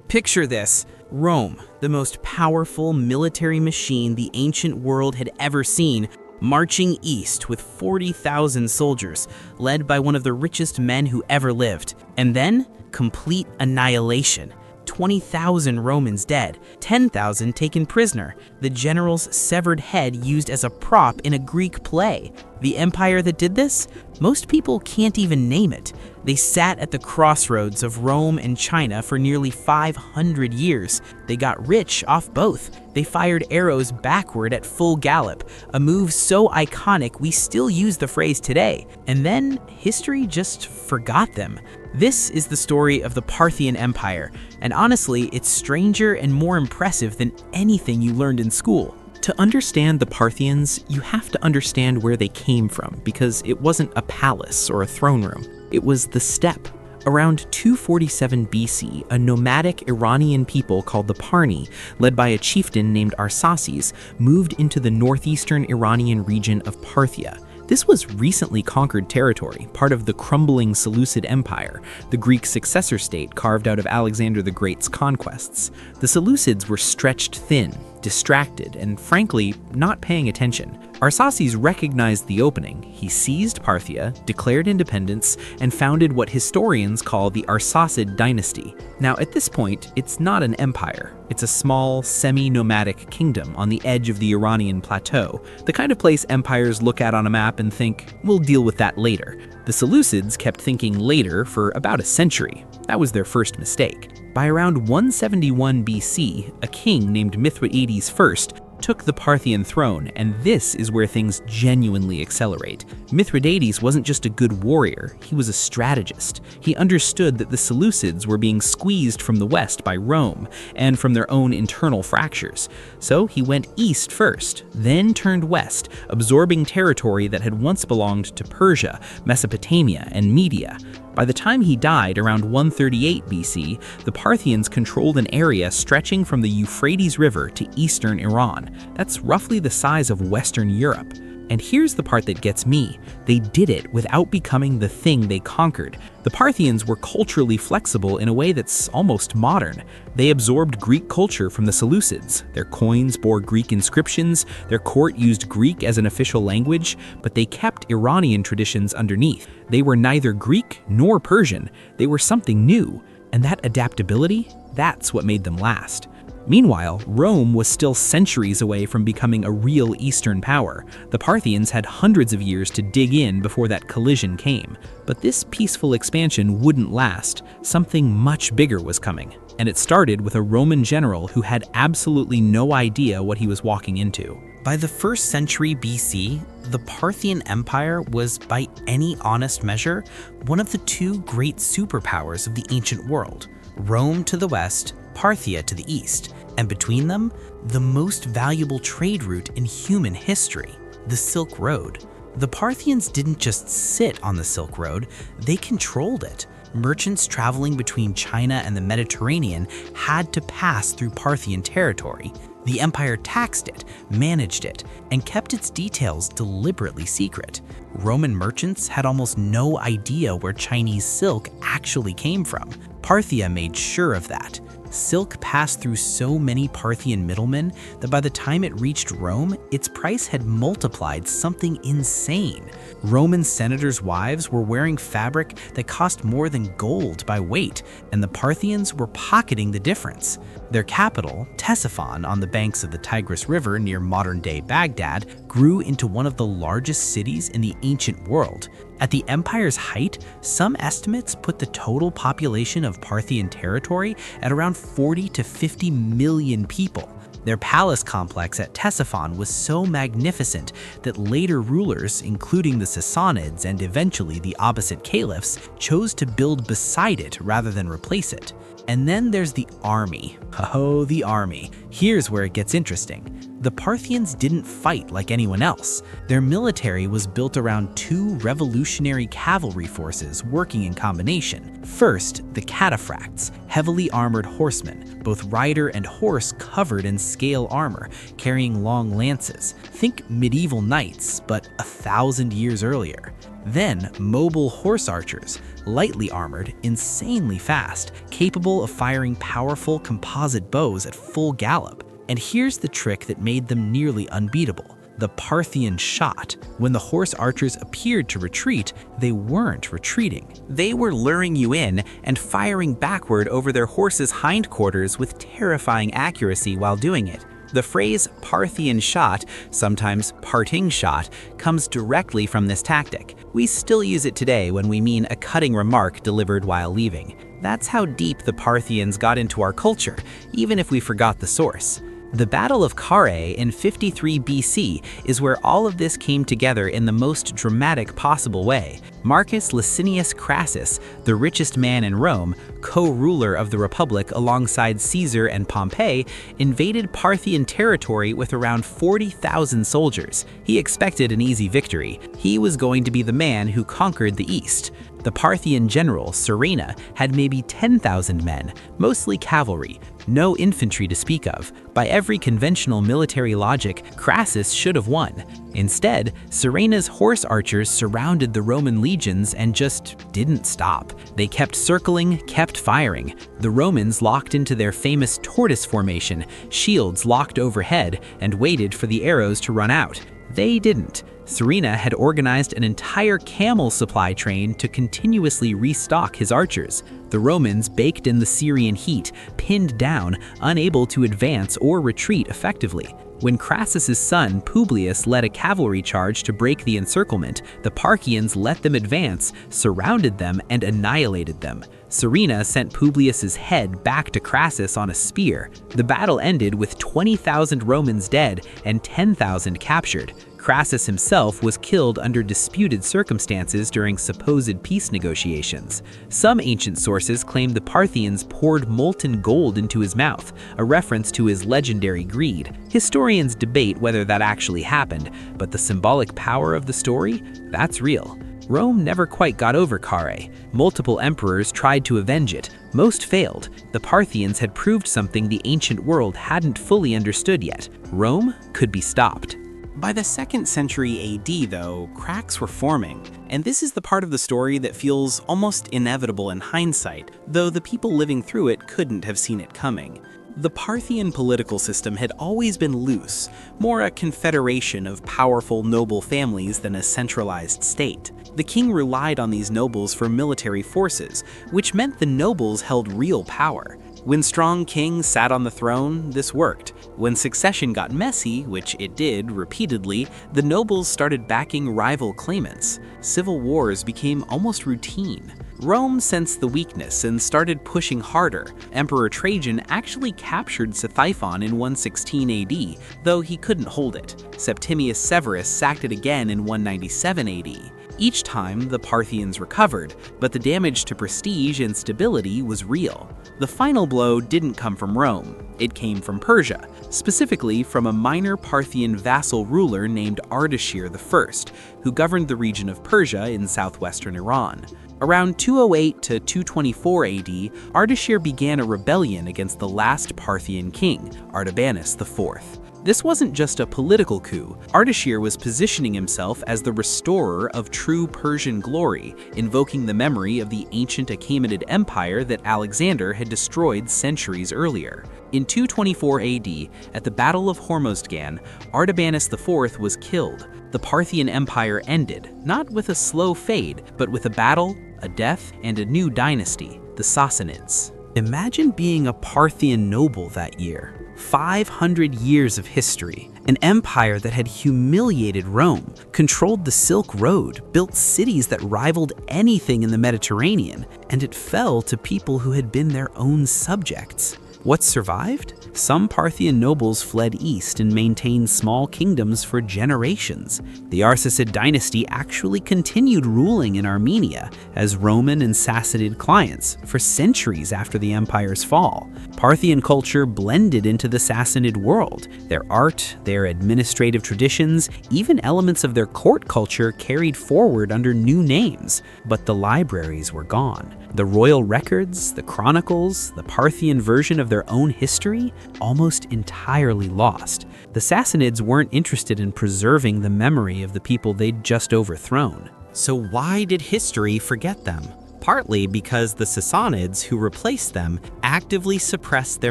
Picture this: Rome, the most powerful military machine the ancient world had ever seen, marching east with 40,000 soldiers, led by one of the richest men who ever lived. And then, complete annihilation. 20,000 Romans dead, 10,000 taken prisoner, the general's severed head used as a prop in a Greek play. The empire that did this? Most people can't even name it. They sat at the crossroads of Rome and China for nearly 500 years. They got rich off both. They fired arrows backward at full gallop, a move so iconic we still use the phrase today. And then history just forgot them. This is the story of the Parthian Empire, and honestly, it's stranger and more impressive than anything you learned in school. To understand the Parthians, you have to understand where they came from, because it wasn't a palace or a throne room. It was the steppe. Around 247 BC, a nomadic Iranian people called the Parni, led by a chieftain named Arsaces, moved into the northeastern Iranian region of Parthia. This was recently conquered territory, part of the crumbling Seleucid Empire, the Greek successor state carved out of Alexander the Great's conquests. The Seleucids were stretched thin, distracted, and frankly, not paying attention. Arsaces recognized the opening. He seized Parthia, declared independence, and founded what historians call the Arsacid dynasty. Now, at this point, it's not an empire. It's a small, semi-nomadic kingdom on the edge of the Iranian plateau, the kind of place empires look at on a map and think, we'll deal with that later. The Seleucids kept thinking later for about a century. That was their first mistake. By around 171 BC, a king named Mithridates I took the Parthian throne, and this is where things genuinely accelerate. Mithridates wasn't just a good warrior, he was a strategist. He understood that the Seleucids were being squeezed from the west by Rome, and from their own internal fractures. So he went east first, then turned west, absorbing territory that had once belonged to Persia, Mesopotamia, and Media. By the time he died around 138 BC, the Parthians controlled an area stretching from the Euphrates River to eastern Iran. That's roughly the size of Western Europe. And here's the part that gets me. They did it without becoming the thing they conquered. The Parthians were culturally flexible in a way that's almost modern. They absorbed Greek culture from the Seleucids. Their coins bore Greek inscriptions, their court used Greek as an official language, but they kept Iranian traditions underneath. They were neither Greek nor Persian. They were something new. And that adaptability, that's what made them last. Meanwhile, Rome was still centuries away from becoming a real Eastern power. The Parthians had hundreds of years to dig in before that collision came. But this peaceful expansion wouldn't last. Something much bigger was coming. And it started with a Roman general who had absolutely no idea what he was walking into. By the 1st century BC, the Parthian Empire was, by any honest measure, one of the two great superpowers of the ancient world. Rome to the west, Parthia to the east, and between them, the most valuable trade route in human history, the Silk Road. The Parthians didn't just sit on the Silk Road, they controlled it. Merchants traveling between China and the Mediterranean had to pass through Parthian territory. The empire taxed it, managed it, and kept its details deliberately secret. Roman merchants had almost no idea where Chinese silk actually came from. Parthia made sure of that. Silk passed through so many Parthian middlemen that by the time it reached Rome, its price had multiplied something insane. Roman senators' wives were wearing fabric that cost more than gold by weight, and the Parthians were pocketing the difference. Their capital, Ctesiphon, on the banks of the Tigris River near modern-day Baghdad, grew into one of the largest cities in the ancient world. At the empire's height, some estimates put the total population of Parthian territory at around 40 to 50 million people. Their palace complex at Ctesiphon was so magnificent that later rulers, including the Sassanids and eventually the Abbasid caliphs, chose to build beside it rather than replace it. And then there's the army. Oh, the army. Here's where it gets interesting. The Parthians didn't fight like anyone else. Their military was built around two revolutionary cavalry forces working in combination. First, the cataphracts, heavily armored horsemen, both rider and horse covered in scale armor, carrying long lances. Think medieval knights, but 1,000 years earlier. Then mobile horse archers, lightly armored, insanely fast, capable of firing powerful composite bows at full gallop. And here's the trick that made them nearly unbeatable: the Parthian shot. When the horse archers appeared to retreat, they weren't retreating. They were luring you in and firing backward over their horse's hindquarters with terrifying accuracy while doing it. The phrase Parthian shot, sometimes parting shot, comes directly from this tactic. We still use it today when we mean a cutting remark delivered while leaving. That's how deep the Parthians got into our culture, even if we forgot the source. The Battle of Carrhae in 53 BC is where all of this came together in the most dramatic possible way. Marcus Licinius Crassus, the richest man in Rome, co-ruler of the Republic alongside Caesar and Pompey, invaded Parthian territory with around 40,000 soldiers. He expected an easy victory. He was going to be the man who conquered the East. The Parthian general, Serena, had maybe 10,000 men, mostly cavalry, no infantry to speak of. By every conventional military logic, Crassus should have won. Instead, Serena's horse archers surrounded the Roman legions and just didn't stop. They kept circling, kept firing. The Romans locked into their famous tortoise formation, shields locked overhead, and waited for the arrows to run out. They didn't. Serena had organized an entire camel supply train to continuously restock his archers. The Romans baked in the Syrian heat, pinned down, unable to advance or retreat effectively. When Crassus's son Publius led a cavalry charge to break the encirclement, the Parthians let them advance, surrounded them, and annihilated them. Serena sent Publius's head back to Crassus on a spear. The battle ended with 20,000 Romans dead and 10,000 captured. Crassus himself was killed under disputed circumstances during supposed peace negotiations. Some ancient sources claim the Parthians poured molten gold into his mouth, a reference to his legendary greed. Historians debate whether that actually happened, but the symbolic power of the story? That's real. Rome never quite got over Carrhae. Multiple emperors tried to avenge it. Most failed. The Parthians had proved something the ancient world hadn't fully understood yet. Rome could be stopped. By the 2nd century AD, though, cracks were forming. And this is the part of the story that feels almost inevitable in hindsight, though the people living through it couldn't have seen it coming. The Parthian political system had always been loose, more a confederation of powerful noble families than a centralized state. The king relied on these nobles for military forces, which meant the nobles held real power. When strong kings sat on the throne, this worked. When succession got messy, which it did repeatedly, the nobles started backing rival claimants. Civil wars became almost routine. Rome sensed the weakness and started pushing harder. Emperor Trajan actually captured Ctesiphon in 116 AD, though he couldn't hold it. Septimius Severus sacked it again in 197 AD. Each time, the Parthians recovered, but the damage to prestige and stability was real. The final blow didn't come from Rome. It came from Persia, specifically from a minor Parthian vassal ruler named Ardashir I, who governed the region of Persia in southwestern Iran. Around 208 to 224 AD, Ardashir began a rebellion against the last Parthian king, Artabanus IV. This wasn't just a political coup. Ardashir was positioning himself as the restorer of true Persian glory, invoking the memory of the ancient Achaemenid Empire that Alexander had destroyed centuries earlier. In 224 AD, at the Battle of Hormozgan, Artabanus IV was killed. The Parthian Empire ended, not with a slow fade, but with a battle, a death, and a new dynasty, the Sassanids. Imagine being a Parthian noble that year. 500 years of history, an empire that had humiliated Rome, controlled the Silk Road, built cities that rivaled anything in the Mediterranean, and it fell to people who had been their own subjects. What survived? Some Parthian nobles fled east and maintained small kingdoms for generations. The Arsacid dynasty actually continued ruling in Armenia as Roman and Sassanid clients for centuries after the empire's fall. Parthian culture blended into the Sassanid world. Their art, their administrative traditions, even elements of their court culture carried forward under new names. But the libraries were gone. The royal records, the chronicles, the Parthian version of their own history, almost entirely lost. The Sassanids weren't interested in preserving the memory of the people they'd just overthrown. So why did history forget them? Partly because the Sassanids who replaced them actively suppressed their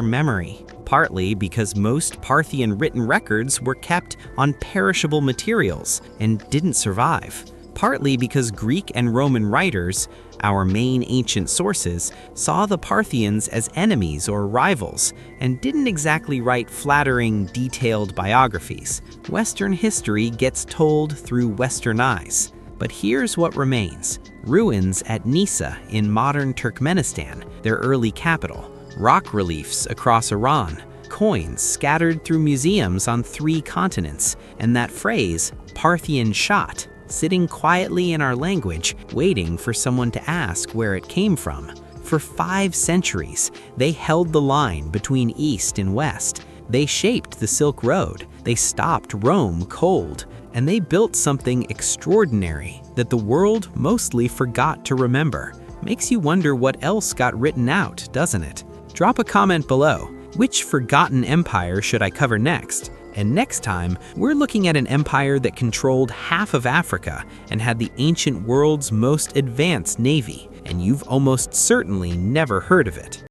memory. Partly because most Parthian written records were kept on perishable materials and didn't survive. Partly because Greek and Roman writers, our main ancient sources, saw the Parthians as enemies or rivals and didn't exactly write flattering, detailed biographies. Western history gets told through Western eyes. But here's what remains. Ruins at Nisa in modern Turkmenistan, their early capital, rock reliefs across Iran, coins scattered through museums on 3 continents, and that phrase, Parthian shot, sitting quietly in our language, waiting for someone to ask where it came from. For 5 centuries, they held the line between East and West. They shaped the Silk Road. They stopped Rome cold. And they built something extraordinary that the world mostly forgot to remember. Makes you wonder what else got written out, doesn't it? Drop a comment below. Which forgotten empire should I cover next? And next time, we're looking at an empire that controlled half of Africa and had the ancient world's most advanced navy, and you've almost certainly never heard of it.